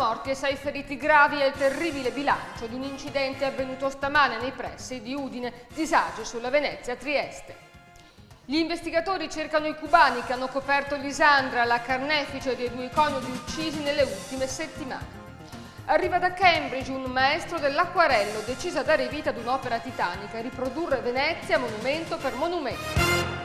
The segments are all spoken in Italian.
morti e 6 feriti gravi è il terribile bilancio di un incidente avvenuto stamane nei pressi di Udine, disagi sulla Venezia-Trieste. Gli investigatori cercano i cubani che hanno coperto Lisandra, la carnefice dei 2 coniugi uccisi nelle ultime settimane. Arriva da Cambridge un maestro dell'acquarello deciso a dare vita ad un'opera titanica, riprodurre Venezia monumento per monumento.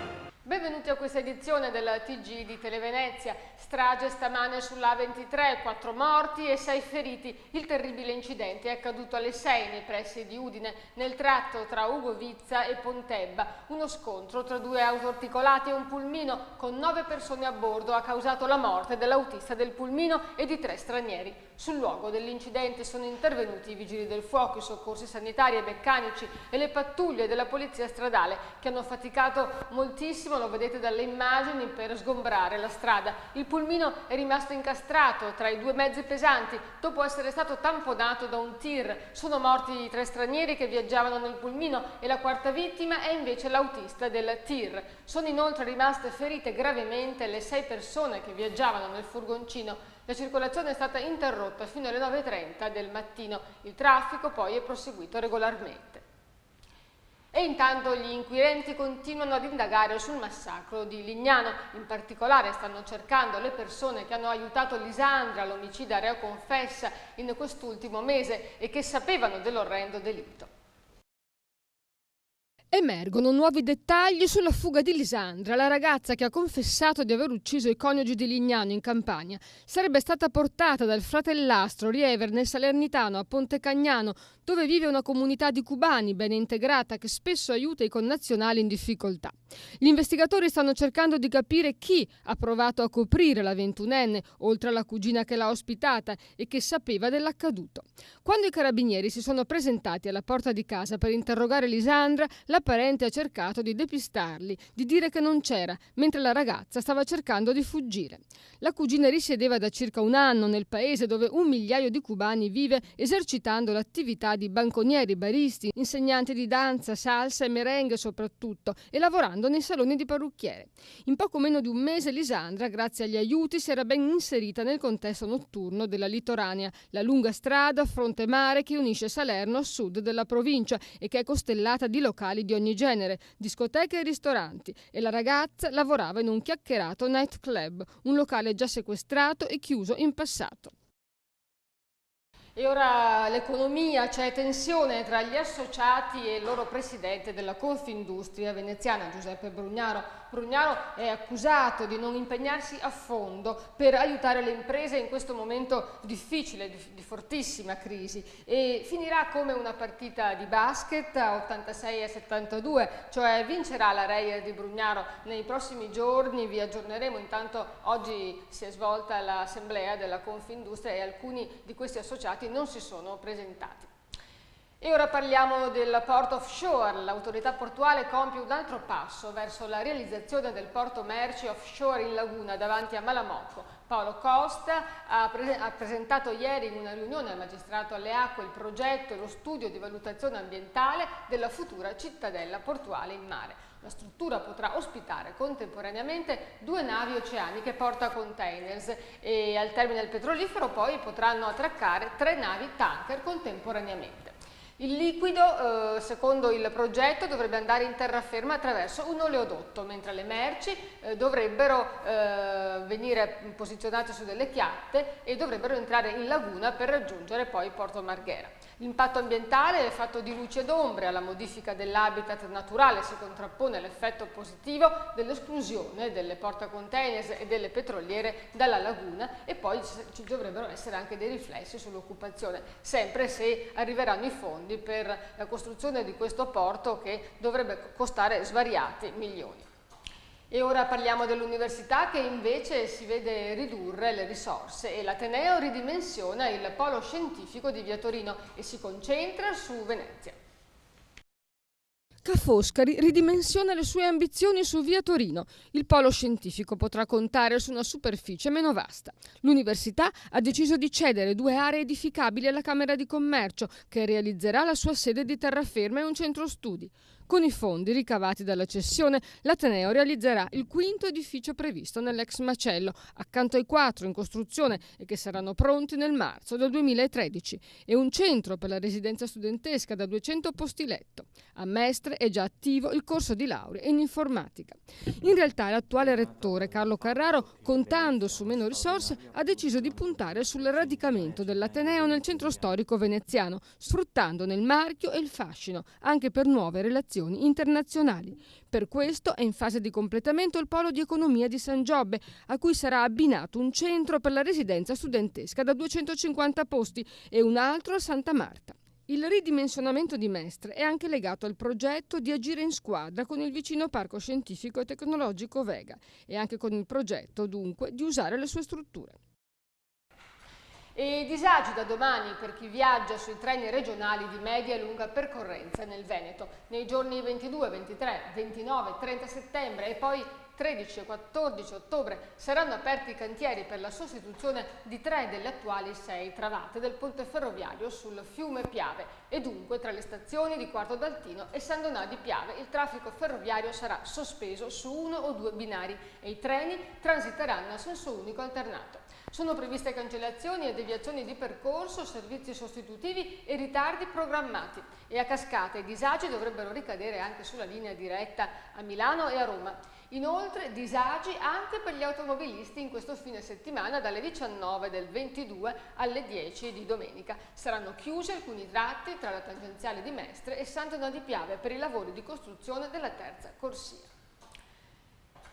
Benvenuti a questa edizione della TG di Televenezia. Strage stamane sulla A23, 4 morti e 6 feriti. Il terribile incidente è accaduto alle 6 nei pressi di Udine, nel tratto tra Ugovizza e Pontebba. Uno scontro tra 2 auto articolate e un pulmino con 9 persone a bordo ha causato la morte dell'autista del pulmino e di 3 stranieri. Sul luogo dell'incidente sono intervenuti i vigili del fuoco, i soccorsi sanitari e meccanici e le pattuglie della polizia stradale che hanno faticato moltissimo, lo vedete dalle immagini, per sgombrare la strada. Il pulmino è rimasto incastrato tra i 2 mezzi pesanti dopo essere stato tamponato da un tir. Sono morti i 3 stranieri che viaggiavano nel pulmino e la 4ª vittima è invece l'autista del tir. Sono inoltre rimaste ferite gravemente le 6 persone che viaggiavano nel furgoncino. La circolazione è stata interrotta fino alle 9:30 del mattino. Il traffico poi è proseguito regolarmente. E intanto gli inquirenti continuano ad indagare sul massacro di Lignano. In particolare stanno cercando le persone che hanno aiutato Lisandra, l'omicida reo confessa, in quest'ultimo mese e che sapevano dell'orrendo delitto. Emergono nuovi dettagli sulla fuga di Lisandra, la ragazza che ha confessato di aver ucciso i coniugi di Lignano in Campania. Sarebbe stata portata dal fratellastro Riever nel Salernitano a Ponte Cagnano, dove vive una comunità di cubani ben integrata che spesso aiuta i connazionali in difficoltà. Gli investigatori stanno cercando di capire chi ha provato a coprire la 21enne, oltre alla cugina che l'ha ospitata e che sapeva dell'accaduto. Quando i carabinieri si sono presentati alla porta di casa per interrogare Lisandra, la parente ha cercato di depistarli, di dire che non c'era, mentre la ragazza stava cercando di fuggire. La cugina risiedeva da circa un anno nel paese dove 1 migliaio di cubani vive, esercitando l'attività di banconieri, baristi, insegnanti di danza, salsa e merengue soprattutto, e lavorando nei saloni di parrucchiere. In poco meno di un mese Lisandra, grazie agli aiuti, si era ben inserita nel contesto notturno della litoranea, la lunga strada fronte-mare che unisce Salerno a sud della provincia e che è costellata di locali di ogni genere, discoteche e ristoranti, e la ragazza lavorava in un chiacchierato night club, un locale già sequestrato e chiuso in passato. E ora l'economia, c'è tensione tra gli associati e il loro presidente della Confindustria veneziana, Giuseppe Brugnaro. Brugnaro è accusato di non impegnarsi a fondo per aiutare le imprese in questo momento difficile, di fortissima crisi, e finirà come una partita di basket a 86-72, cioè vincerà la Reyer di Brugnaro nei prossimi giorni. Vi aggiorneremo. Intanto oggi si è svolta l'assemblea della Confindustria e alcuni di questi associati non si sono presentati. E ora parliamo del porto offshore. L'autorità portuale compie un altro passo verso la realizzazione del porto merci offshore in laguna davanti a Malamocco. Paolo Costa ha presentato ieri in una riunione al Magistrato alle Acque il progetto e lo studio di valutazione ambientale della futura cittadella portuale in mare. La struttura potrà ospitare contemporaneamente 2 navi oceaniche portacontainers e al terminal petrolifero poi potranno attraccare 3 navi tanker contemporaneamente. Il liquido, secondo il progetto, dovrebbe andare in terraferma attraverso un oleodotto, mentre le merci dovrebbero venire posizionate su delle chiatte e dovrebbero entrare in laguna per raggiungere poi Porto Marghera. L'impatto ambientale è fatto di luci ed ombre. Alla modifica dell'habitat naturale si contrappone l'effetto positivo dell'esclusione delle portacontainers e delle petroliere dalla laguna, e poi ci dovrebbero essere anche dei riflessi sull'occupazione, sempre se arriveranno i fondi per la costruzione di questo porto che dovrebbe costare svariati milioni. E ora parliamo dell'università che invece si vede ridurre le risorse e l'Ateneo ridimensiona il polo scientifico di Via Torino e si concentra su Venezia. Ca' Foscari ridimensiona le sue ambizioni su Via Torino. Il polo scientifico potrà contare su una superficie meno vasta. L'università ha deciso di cedere 2 aree edificabili alla Camera di Commercio, che realizzerà la sua sede di terraferma e un centro studi. Con i fondi ricavati dalla cessione, l'Ateneo realizzerà il quinto edificio previsto nell'ex macello, accanto ai 4 in costruzione e che saranno pronti nel marzo del 2013, e un centro per la residenza studentesca da 200 posti letto. A Mestre è già attivo il corso di laurea in informatica. In realtà l'attuale rettore Carlo Carraro, contando su meno risorse, ha deciso di puntare sul radicamento dell'Ateneo nel centro storico veneziano, sfruttandone il marchio e il fascino, anche per nuove relazioni internazionali. Per questo è in fase di completamento il polo di economia di San Giobbe, a cui sarà abbinato un centro per la residenza studentesca da 250 posti e un altro a Santa Marta. Il ridimensionamento di Mestre è anche legato al progetto di agire in squadra con il vicino Parco Scientifico e Tecnologico Vega e anche con il progetto, dunque, di usare le sue strutture. E disagi da domani per chi viaggia sui treni regionali di media e lunga percorrenza nel Veneto. Nei giorni 22, 23, 29 e 30 settembre e poi 13 e 14 ottobre saranno aperti i cantieri per la sostituzione di 3 delle attuali 6 travate del ponte ferroviario sul fiume Piave e dunque tra le stazioni di Quarto d'Altino e San Donà di Piave il traffico ferroviario sarà sospeso su 1 o 2 binari e i treni transiteranno a senso unico alternato. Sono previste cancellazioni e deviazioni di percorso, servizi sostitutivi e ritardi programmati e a cascata i disagi dovrebbero ricadere anche sulla linea diretta a Milano e a Roma. Inoltre disagi anche per gli automobilisti in questo fine settimana dalle 19 del 22 alle 10 di domenica. Saranno chiusi alcuni tratti tra la tangenziale di Mestre e Sant'Anna di Piave per i lavori di costruzione della terza corsia.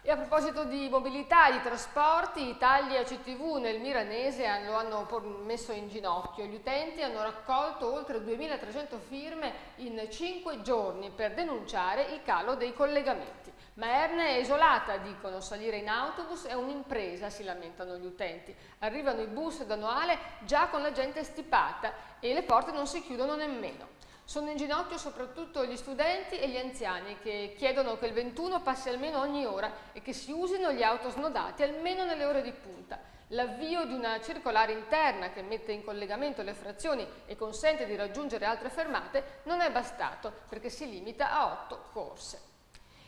E a proposito di mobilità e di trasporti, Italia CTV nel Milanese lo hanno messo in ginocchio. Gli utenti hanno raccolto oltre 2.300 firme in 5 giorni per denunciare il calo dei collegamenti. Maerne è isolata, dicono, salire in autobus è un'impresa, si lamentano gli utenti. Arrivano i bus da Noale già con la gente stipata e le porte non si chiudono nemmeno. Sono in ginocchio soprattutto gli studenti e gli anziani che chiedono che il 21 passi almeno ogni ora e che si usino gli autosnodati almeno nelle ore di punta. L'avvio di una circolare interna che mette in collegamento le frazioni e consente di raggiungere altre fermate non è bastato perché si limita a 8 corse.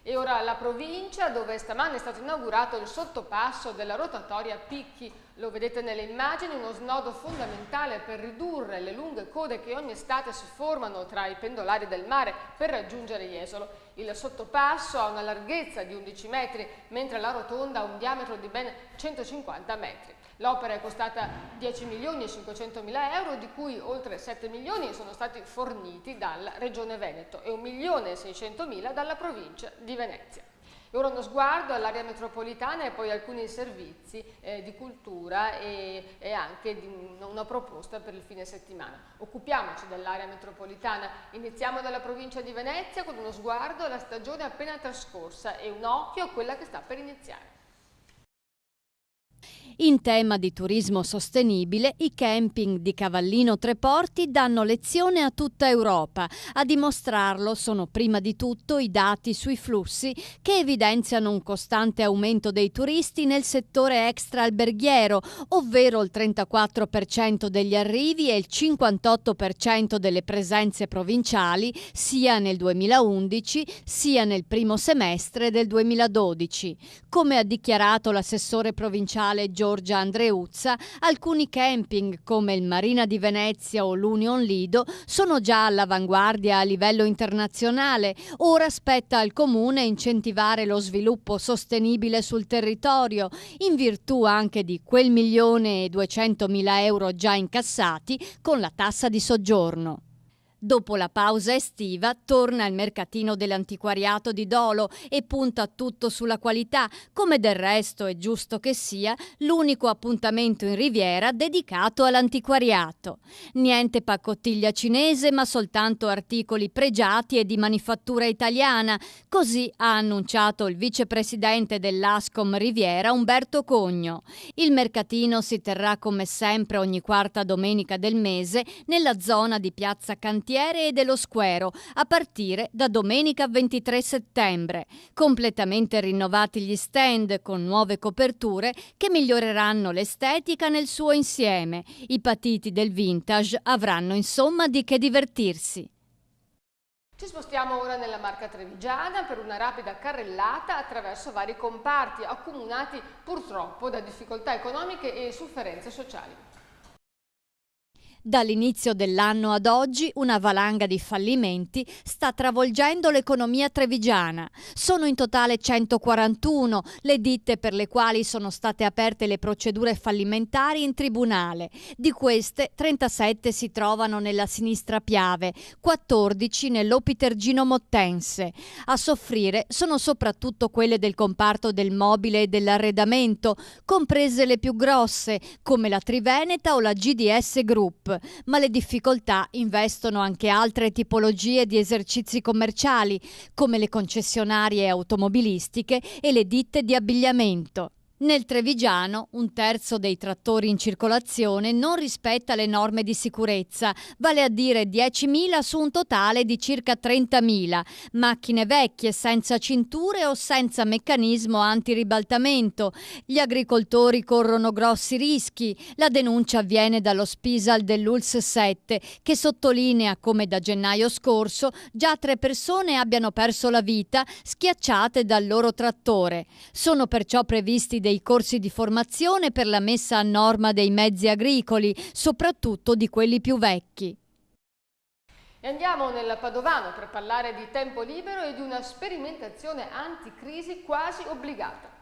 E ora la provincia, dove stamane è stato inaugurato il sottopasso della rotatoria Picchi. Lo vedete nelle immagini, uno snodo fondamentale per ridurre le lunghe code che ogni estate si formano tra i pendolari del mare per raggiungere Jesolo. Il sottopasso ha una larghezza di 11 metri, mentre la rotonda ha un diametro di ben 150 metri. L'opera è costata 10.500.000 euro, di cui oltre 7 milioni sono stati forniti dalla Regione Veneto e 1.600.000 dalla provincia di Venezia. E ora uno sguardo all'area metropolitana e poi alcuni servizi di cultura e anche di una proposta per il fine settimana. Occupiamoci dell'area metropolitana, iniziamo dalla provincia di Venezia con uno sguardo alla stagione appena trascorsa e un occhio a quella che sta per iniziare. In tema di turismo sostenibile, i camping di Cavallino Treporti danno lezione a tutta Europa. A dimostrarlo sono prima di tutto i dati sui flussi che evidenziano un costante aumento dei turisti nel settore extra-alberghiero, ovvero il 34% degli arrivi e il 58% delle presenze provinciali sia nel 2011 sia nel primo semestre del 2012. Come ha dichiarato l'assessore provinciale Giorgia Andreuzza, alcuni camping come il Marina di Venezia o l'Union Lido sono già all'avanguardia a livello internazionale. Ora spetta al Comune incentivare lo sviluppo sostenibile sul territorio, in virtù anche di quel 1.200.000 euro già incassati con la tassa di soggiorno. Dopo la pausa estiva torna il mercatino dell'antiquariato di Dolo e punta tutto sulla qualità, come del resto è giusto che sia l'unico appuntamento in Riviera dedicato all'antiquariato. Niente pacottiglia cinese, ma soltanto articoli pregiati e di manifattura italiana, così ha annunciato il vicepresidente dell'Ascom Riviera Umberto Cogno. Il mercatino si terrà come sempre ogni quarta domenica del mese nella zona di Piazza Cantiere e dello Squero, a partire da domenica 23 settembre. Completamente rinnovati gli stand con nuove coperture che miglioreranno l'estetica nel suo insieme. I patiti del vintage avranno insomma di che divertirsi. Ci spostiamo ora nella Marca Trevigiana per una rapida carrellata attraverso vari comparti accomunati purtroppo da difficoltà economiche e sofferenze sociali. Dall'inizio dell'anno ad oggi una valanga di fallimenti sta travolgendo l'economia trevigiana. Sono in totale 141 le ditte per le quali sono state aperte le procedure fallimentari in tribunale. Di queste 37 si trovano nella Sinistra Piave, 14 nell'Opitergino Mottense. A soffrire sono soprattutto quelle del comparto del mobile e dell'arredamento, comprese le più grosse come la Triveneta o la GDS Group. Ma le difficoltà investono anche altre tipologie di esercizi commerciali, come le concessionarie automobilistiche e le ditte di abbigliamento. Nel Trevigiano, un terzo dei trattori in circolazione non rispetta le norme di sicurezza, vale a dire 10.000 su un totale di circa 30.000. Macchine vecchie, senza cinture o senza meccanismo antiribaltamento. Gli agricoltori corrono grossi rischi. La denuncia avviene dallo Spisal dell'ULSS 7, che sottolinea come da gennaio scorso già 3 persone abbiano perso la vita schiacciate dal loro trattore. Sono perciò previsti dei corsi di formazione per la messa a norma dei mezzi agricoli, soprattutto di quelli più vecchi. E andiamo nel Padovano per parlare di tempo libero e di una sperimentazione anticrisi quasi obbligata.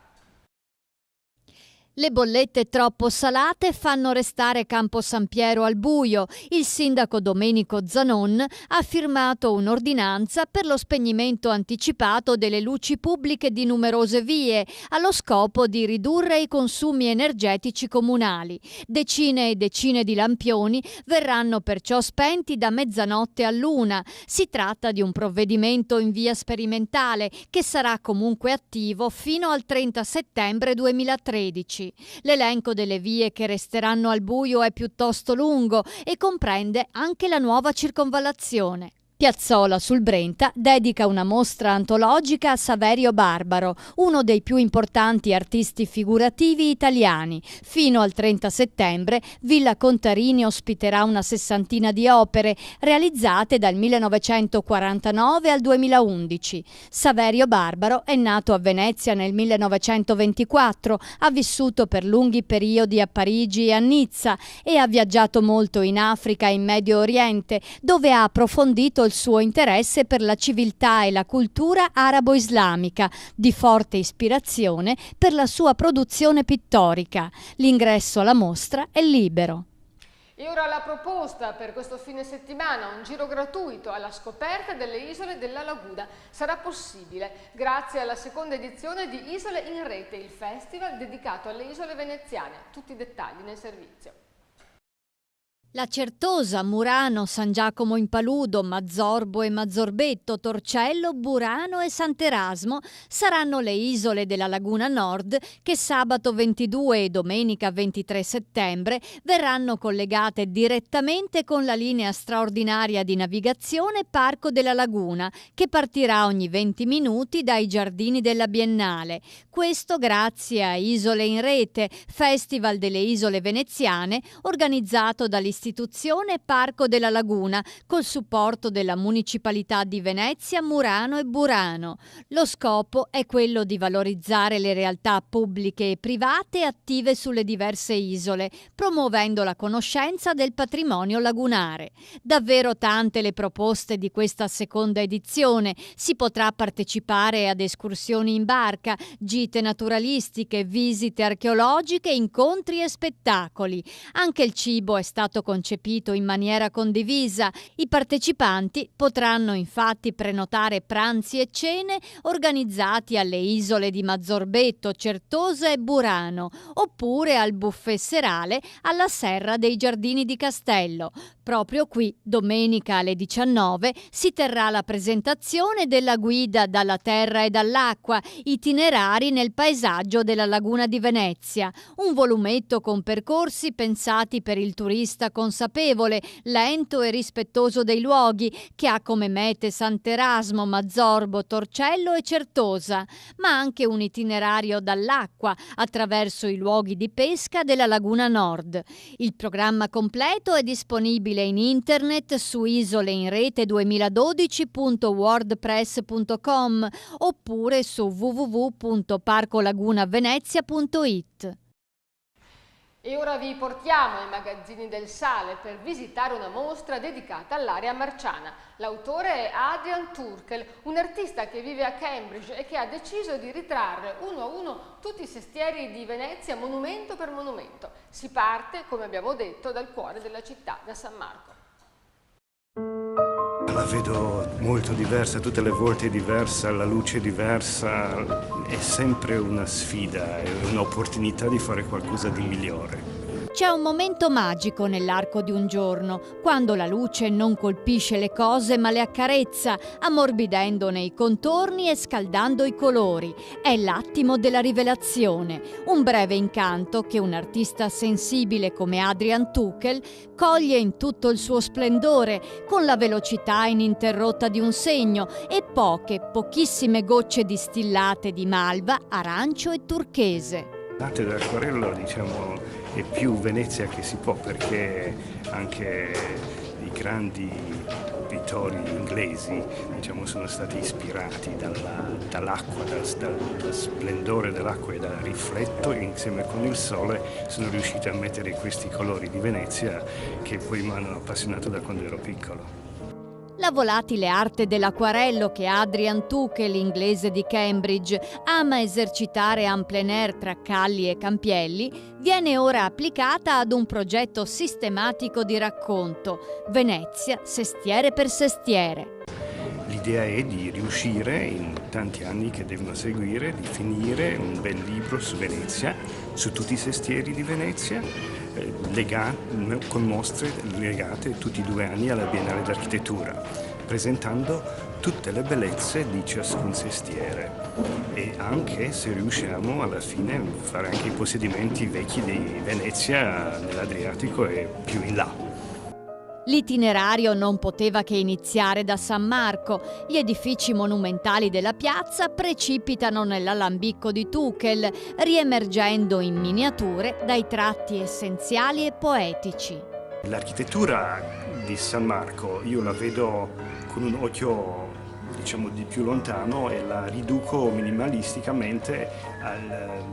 Le bollette troppo salate fanno restare Campo San Piero al buio. Il sindaco Domenico Zanon ha firmato un'ordinanza per lo spegnimento anticipato delle luci pubbliche di numerose vie, allo scopo di ridurre i consumi energetici comunali. Decine e decine di lampioni verranno perciò spenti da mezzanotte all'1. Si tratta di un provvedimento in via sperimentale che sarà comunque attivo fino al 30 settembre 2013. L'elenco delle vie che resteranno al buio è piuttosto lungo e comprende anche la nuova circonvallazione. Piazzola sul Brenta dedica una mostra antologica a Saverio Barbaro, uno dei più importanti artisti figurativi italiani. Fino al 30 settembre Villa Contarini ospiterà una 60ina di opere realizzate dal 1949 al 2011. Saverio Barbaro è nato a Venezia nel 1924, ha vissuto per lunghi periodi a Parigi e a Nizza e ha viaggiato molto in Africa e in Medio Oriente, dove ha approfondito il suo interesse per la civiltà e la cultura arabo-islamica, di forte ispirazione per la sua produzione pittorica. L'ingresso alla mostra è libero. E ora la proposta per questo fine settimana, un giro gratuito alla scoperta delle isole della Laguna. Sarà possibile grazie alla seconda edizione di Isole in Rete, il festival dedicato alle isole veneziane. Tutti i dettagli nel servizio. La Certosa, Murano, San Giacomo in Paludo, Mazzorbo e Mazzorbetto, Torcello, Burano e Sant'Erasmo saranno le isole della Laguna Nord che sabato 22 e domenica 23 settembre verranno collegate direttamente con la linea straordinaria di navigazione Parco della Laguna, che partirà ogni 20 minuti dai giardini della Biennale. Questo grazie a Isole in Rete, Festival delle Isole Veneziane, organizzato dall'Istituto Parco della Laguna col supporto della Municipalità di Venezia, Murano e Burano. Lo scopo è quello di valorizzare le realtà pubbliche e private attive sulle diverse isole, promuovendo la conoscenza del patrimonio lagunare. Davvero tante le proposte di questa seconda edizione. Si potrà partecipare ad escursioni in barca, gite naturalistiche, visite archeologiche, incontri e spettacoli. Anche il cibo è stato concepito in maniera condivisa. I partecipanti potranno infatti prenotare pranzi e cene organizzati alle isole di Mazzorbetto, Certosa e Burano, oppure al buffet serale alla Serra dei Giardini di Castello. Proprio qui, domenica alle 19, si terrà la presentazione della guida Dalla terra e dall'acqua, itinerari nel paesaggio della Laguna di Venezia, un volumetto con percorsi pensati per il turista consapevole, lento e rispettoso dei luoghi, che ha come mete Sant'Erasmo, Mazzorbo, Torcello e Certosa, ma anche un itinerario dall'acqua attraverso i luoghi di pesca della Laguna Nord. Il programma completo è disponibile disponibile in internet su isoleinrete2012.wordpress.com oppure su www.parcolagunavenezia.it. E ora vi portiamo ai magazzini del Sale per visitare una mostra dedicata all'area marciana. L'autore è Adrian Turkel, un artista che vive a Cambridge e che ha deciso di ritrarre uno a uno tutti i sestieri di Venezia monumento per monumento. Si parte, come abbiamo detto, dal cuore della città, da San Marco. La vedo molto diversa, tutte le volte è diversa, la luce è diversa, è sempre una sfida, è un'opportunità di fare qualcosa di migliore. C'è un momento magico nell'arco di un giorno, quando la luce non colpisce le cose ma le accarezza, ammorbidendone i contorni e scaldando i colori. È l'attimo della rivelazione, un breve incanto che un artista sensibile come Adrian Turkel coglie in tutto il suo splendore, con la velocità ininterrotta di un segno e pochissime gocce distillate di malva, arancio e turchese. L'arte dell'acquarello, diciamo, è più Venezia che si può, perché anche i grandi pittori inglesi, diciamo, sono stati ispirati dall'acqua, dal splendore dell'acqua e dal rifletto, e insieme con il sole sono riusciti a mettere questi colori di Venezia che poi mi hanno appassionato da quando ero piccolo. La volatile arte dell'acquarello che Adrian Turkel, inglese di Cambridge, ama esercitare en plein air tra Calli e Campielli, viene ora applicata ad un progetto sistematico di racconto, Venezia, sestiere per sestiere. L'idea è di riuscire, in tanti anni che devono seguire, di finire un bel libro su Venezia, su tutti i sestieri di Venezia, con mostre legate tutti i 2 anni alla Biennale d'Architettura, presentando tutte le bellezze di ciascun sestiere e anche, se riusciamo, alla fine fare anche i possedimenti vecchi di Venezia nell'Adriatico e più in là. L'itinerario non poteva che iniziare da San Marco. Gli edifici monumentali della piazza precipitano nell'alambicco di Turkel, riemergendo in miniature dai tratti essenziali e poetici. L'architettura di San Marco io la vedo con un occhio, diciamo, di più lontano e la riduco minimalisticamente al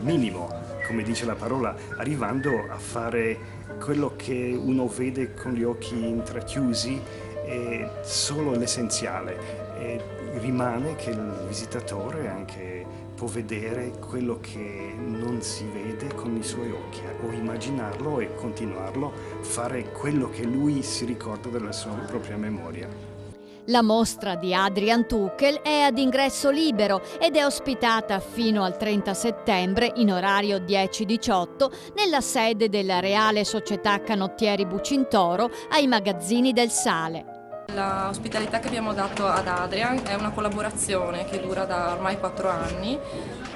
minimo, come dice la parola, arrivando a fare quello che uno vede con gli occhi intrachiusi, è solo l'essenziale, e rimane che il visitatore anche può vedere quello che non si vede con i suoi occhi, o immaginarlo e continuarlo, fare quello che lui si ricorda della sua propria memoria. La mostra di Adrian Turkel è ad ingresso libero ed è ospitata fino al 30 settembre in orario 10-18 nella sede della Reale Società Canottieri Bucintoro ai magazzini del Sale. La ospitalità che abbiamo dato ad Adrian è una collaborazione che dura da ormai 4 anni,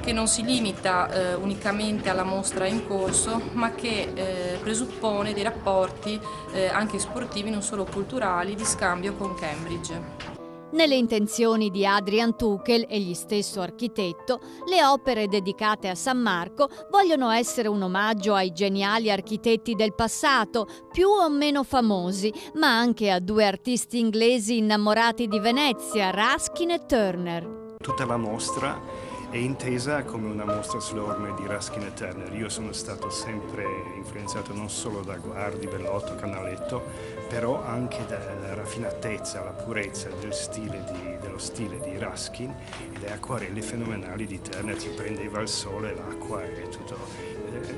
che non si limita unicamente alla mostra in corso, ma che presuppone dei rapporti anche sportivi, non solo culturali, di scambio con Cambridge. Nelle intenzioni di Adrian Turkel, egli stesso architetto, le opere dedicate a San Marco vogliono essere un omaggio ai geniali architetti del passato, più o meno famosi, ma anche a 2 artisti inglesi innamorati di Venezia, Ruskin e Turner. Tutta la mostra è intesa come una mostra sulle orme di Ruskin e Turner. Io sono stato sempre influenzato non solo da Guardi, Bellotto, Canaletto, però anche dalla raffinatezza, la purezza dello stile di Ruskin e le acquarelli fenomenali di Turner, che prendeva il sole, l'acqua e tutto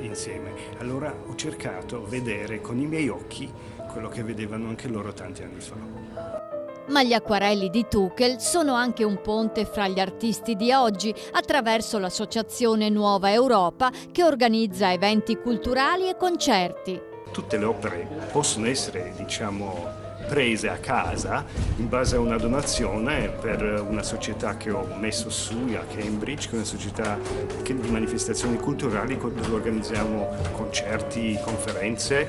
insieme. Allora ho cercato di vedere con i miei occhi quello che vedevano anche loro tanti anni fa. Ma gli acquarelli di Turkel sono anche un ponte fra gli artisti di oggi attraverso l'associazione Nuova Europa che organizza eventi culturali e concerti. Tutte le opere possono essere, diciamo, prese a casa in base a una donazione per una società che ho messo su a Cambridge, che è una società di manifestazioni culturali dove organizziamo concerti, conferenze,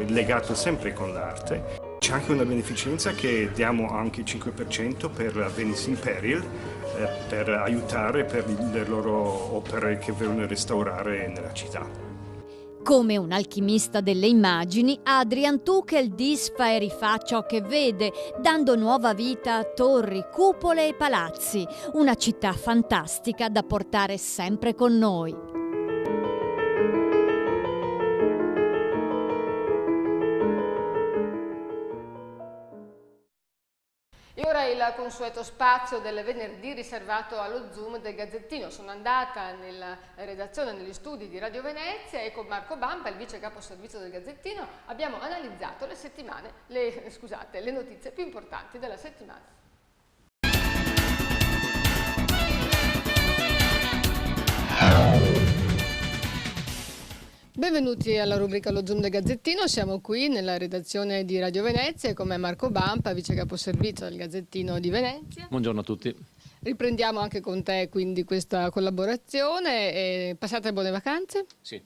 legato sempre con l'arte. C'è anche una beneficenza che diamo anche il 5% per Venice Imperial, per aiutare per le loro opere che vogliono restaurare nella città. Come un alchimista delle immagini, Adrian Tuchel disfa e rifà ciò che vede, dando nuova vita a torri, cupole e palazzi. Una città fantastica da portare sempre con noi. E ora il consueto spazio del venerdì riservato allo Zoom del Gazzettino. Sono andata nella redazione, negli studi di Radio Venezia e con Marco Bampa, il vice capo servizio del Gazzettino, abbiamo analizzato le notizie più importanti della settimana. Benvenuti alla rubrica Lo Zoom del Gazzettino, siamo qui nella redazione di Radio Venezia e con me Marco Bampa, vice capo servizio del Gazzettino di Venezia. Buongiorno a tutti. Riprendiamo anche con te quindi questa collaborazione. Passate buone vacanze? Sì.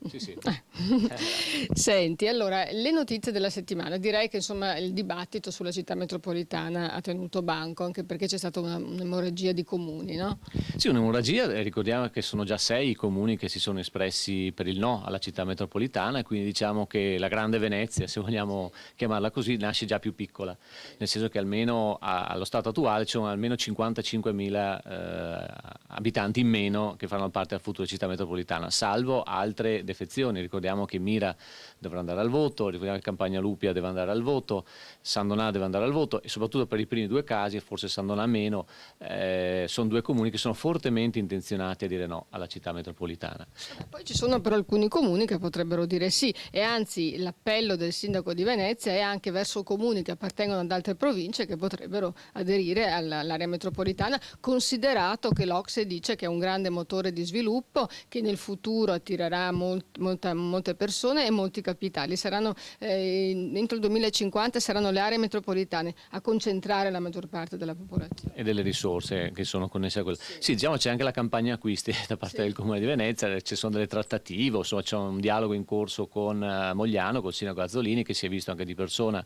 Senti, allora, le notizie della settimana. Direi che insomma il dibattito sulla città metropolitana ha tenuto banco, anche perché c'è stata un'emorragia di comuni, no? Sì, un'emorragia, ricordiamo che sono già 6 i comuni che si sono espressi per il no alla città metropolitana, e quindi diciamo che la grande Venezia, se vogliamo chiamarla così, nasce già più piccola, nel senso che almeno allo stato attuale ci sono almeno 55.000 abitanti in meno che faranno parte della futura città metropolitana, salvo altre defezioni. Ricordiamo che Mira dovrà andare al voto, ricordiamo che Campagna Lupia deve andare al voto, San Donà deve andare al voto, e soprattutto per i primi 2 casi, e forse San Donà meno, sono 2 comuni che sono fortemente intenzionati a dire no alla città metropolitana. Poi ci sono però alcuni comuni che potrebbero dire sì, e anzi l'appello del sindaco di Venezia è anche verso comuni che appartengono ad altre province che potrebbero aderire all'area metropolitana, considerato che l'Ocse dice che è un grande motore di sviluppo, che nel futuro attirerà molte persone e molti capitali. Saranno entro il 2050 saranno le aree metropolitane a concentrare la maggior parte della popolazione. E delle risorse che sono connesse a quello. Sì, diciamo c'è anche la campagna acquisti da parte del Comune di Venezia, ci sono delle trattative, insomma c'è un dialogo in corso con Mogliano, col sindaco Azzolini, che si è visto anche di persona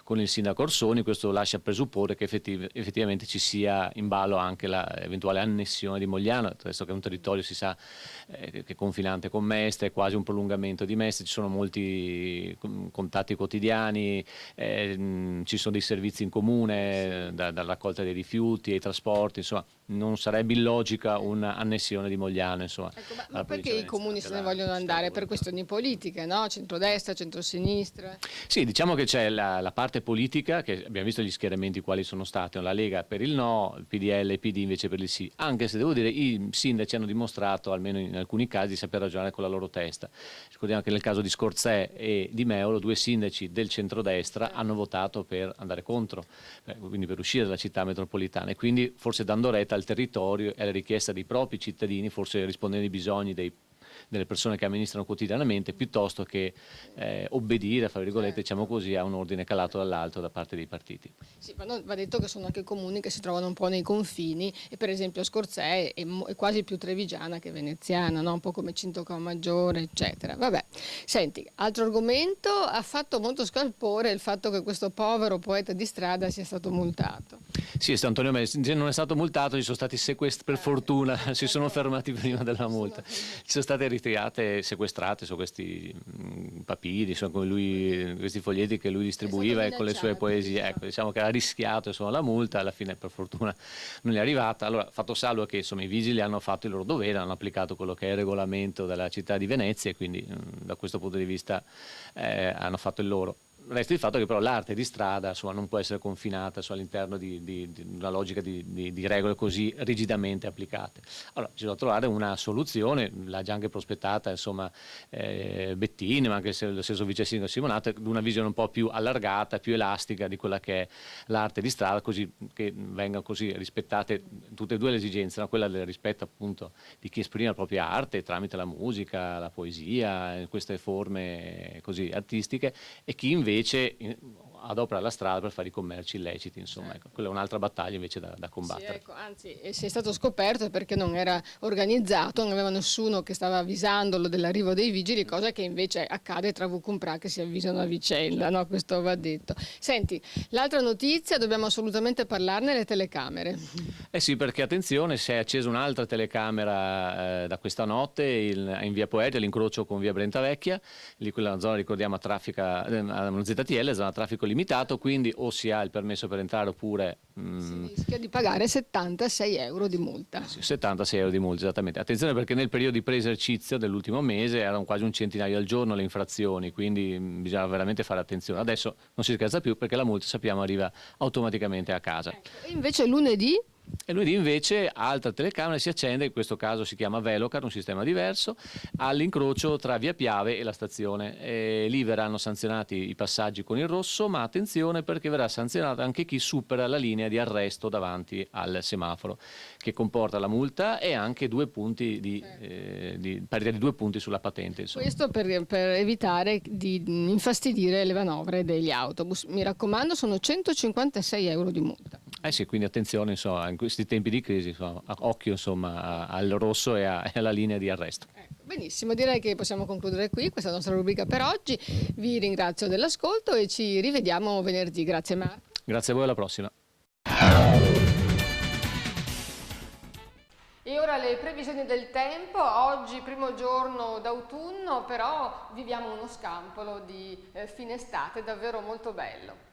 con il sindaco Orsoni. Questo lascia presupporre che effettivamente ci sia in ballo anche l'eventuale annessione di Mogliano, adesso che è un territorio, si sa, che è confinante con Mestre, è quasi un prolungamento di Mestre, ci sono molti contatti quotidiani, ci sono dei servizi in comune, dalla raccolta dei rifiuti ai trasporti, insomma non sarebbe illogica un'annessione di Mogliano, insomma. Ecco, ma perché i comuni se ne vogliono andare? Per questioni politiche, no? Centrodestra, centrosinistra? Sì, diciamo che c'è la parte politica, che abbiamo visto gli schieramenti quali sono stati, la Lega per il no, il PDL e il PD invece per il sì, anche se devo dire i sindaci hanno dimostrato, almeno in alcuni casi, di saper ragionare con la loro testa. Ricordiamo che nel caso di Scorzè e di Meolo, 2 sindaci del centrodestra hanno votato per andare contro, quindi per uscire dalla città metropolitana, e quindi forse dando retta al territorio e alla richiesta dei propri cittadini, forse rispondendo ai bisogni delle persone che amministrano quotidianamente, piuttosto che obbedire, fra virgolette, diciamo così, a un ordine calato dall'alto da parte dei partiti. Sì, ma va detto che sono anche comuni che si trovano un po' nei confini, e per esempio Scorzè è quasi più trevigiana che veneziana, no? Un po' come Cintocamaggiore, eccetera. Vabbè, senti, altro argomento, ha fatto molto scalpore il fatto che questo povero poeta di strada sia stato multato. Sì, Antonio Messi non è stato multato, ci sono stati per fortuna, si sono fermati prima della multa. Ci sono state ritirate, sequestrate su questi papiri, questi foglietti che lui distribuiva e con le sue poesie. Ecco, diciamo che ha rischiato la multa, alla fine per fortuna non è arrivata. Allora, fatto salvo che insomma, i vigili hanno fatto il loro dovere, hanno applicato quello che è il regolamento della città di Venezia, e quindi da questo punto di vista hanno fatto il loro. Resta il fatto che però l'arte di strada non può essere confinata all'interno di una logica di regole così rigidamente applicate. Allora bisogna trovare una soluzione, l'ha già anche prospettata Bettini, ma anche lo stesso vice sindaco Simonato, di una visione un po' più allargata, più elastica di quella che è l'arte di strada, così che vengano così rispettate tutte e 2 le esigenze, no? Quella del rispetto appunto di chi esprime la propria arte tramite la musica, la poesia, queste forme così artistiche, e chi invece adopera la strada per fare i commerci illeciti, insomma, ecco, quella è un'altra battaglia invece da combattere. Sì, ecco, anzi, se è stato scoperto perché non era organizzato, non aveva nessuno che stava avvisandolo dell'arrivo dei vigili, cosa che invece accade tra Vucumpra che si avvisano a vicenda, no? Questo va detto. Senti, l'altra notizia, dobbiamo assolutamente parlarne, le telecamere. Eh sì, perché attenzione, si è accesa un'altra telecamera da questa notte in via Poeti, all'incrocio con via Brentavecchia, lì quella zona, ricordiamo, a ZTL, zona a traffico limitato, quindi o si ha il permesso per entrare oppure... Si rischia di pagare 76 euro di multa. Sì, 76 euro di multa, esattamente. Attenzione perché nel periodo di pre-esercizio dell'ultimo mese erano quasi un centinaio al giorno le infrazioni, quindi bisogna veramente fare attenzione. Adesso non si scherza più perché la multa, sappiamo, arriva automaticamente a casa. Ecco. E invece lunedì? E lunedì invece altra telecamera si accende, in questo caso si chiama Velocar, un sistema diverso, all'incrocio tra via Piave e la stazione. E lì verranno sanzionati i passaggi con il rosso, ma attenzione perché verrà sanzionato anche chi supera la linea di arresto davanti al semaforo, che comporta la multa e anche 2 punti parità di 2 punti sulla patente. Insomma. Questo per evitare di infastidire le manovre degli autobus. Mi raccomando, sono 156 euro di multa. Eh sì, quindi attenzione, insomma, in questi tempi di crisi, insomma, occhio, insomma, al rosso e alla linea di arresto. Ecco, benissimo, direi che possiamo concludere qui questa nostra rubrica per oggi. Vi ringrazio dell'ascolto e ci rivediamo venerdì. Grazie Marco. Grazie a voi, alla prossima. E ora le previsioni del tempo. Oggi primo giorno d'autunno, però viviamo uno scampolo di fine estate davvero molto bello.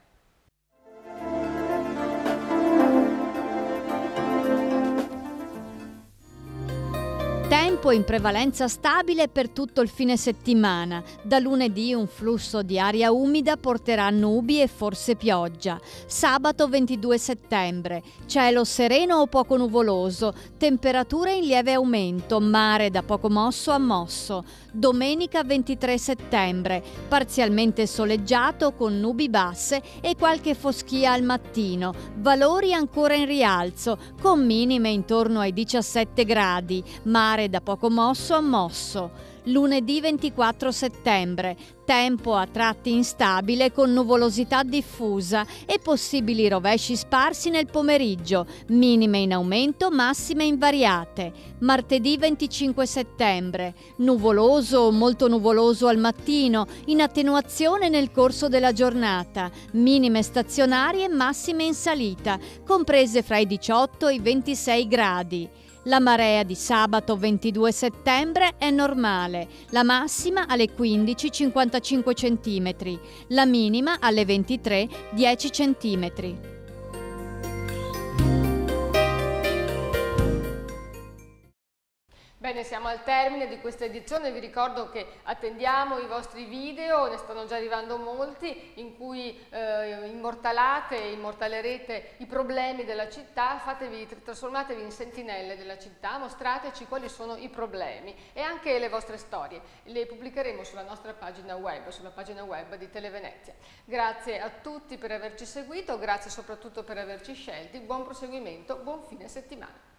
Tempo in prevalenza stabile per tutto il fine settimana. Da lunedì un flusso di aria umida porterà nubi e forse pioggia. Sabato 22 settembre, cielo sereno o poco nuvoloso, temperature in lieve aumento, mare da poco mosso a mosso. Domenica 23 settembre, parzialmente soleggiato con nubi basse e qualche foschia al mattino, valori ancora in rialzo, con minime intorno ai 17 gradi, mare da poco mosso a mosso. Lunedì 24 settembre, tempo a tratti instabile con nuvolosità diffusa e possibili rovesci sparsi nel pomeriggio, minime in aumento, massime invariate. Martedì 25 settembre, nuvoloso o molto nuvoloso al mattino, in attenuazione nel corso della giornata, minime stazionarie, massime in salita, comprese fra i 18 e i 26 gradi. La marea di sabato 22 settembre è normale, la massima alle 15 55 cm, la minima alle 23 10 cm. Bene, siamo al termine di questa edizione, vi ricordo che attendiamo i vostri video, ne stanno già arrivando molti, in cui immortalerete i problemi della città, trasformatevi in sentinelle della città, mostrateci quali sono i problemi e anche le vostre storie. Le pubblicheremo sulla nostra pagina web, sulla pagina web di Televenezia. Grazie a tutti per averci seguito, grazie soprattutto per averci scelti, buon proseguimento, buon fine settimana.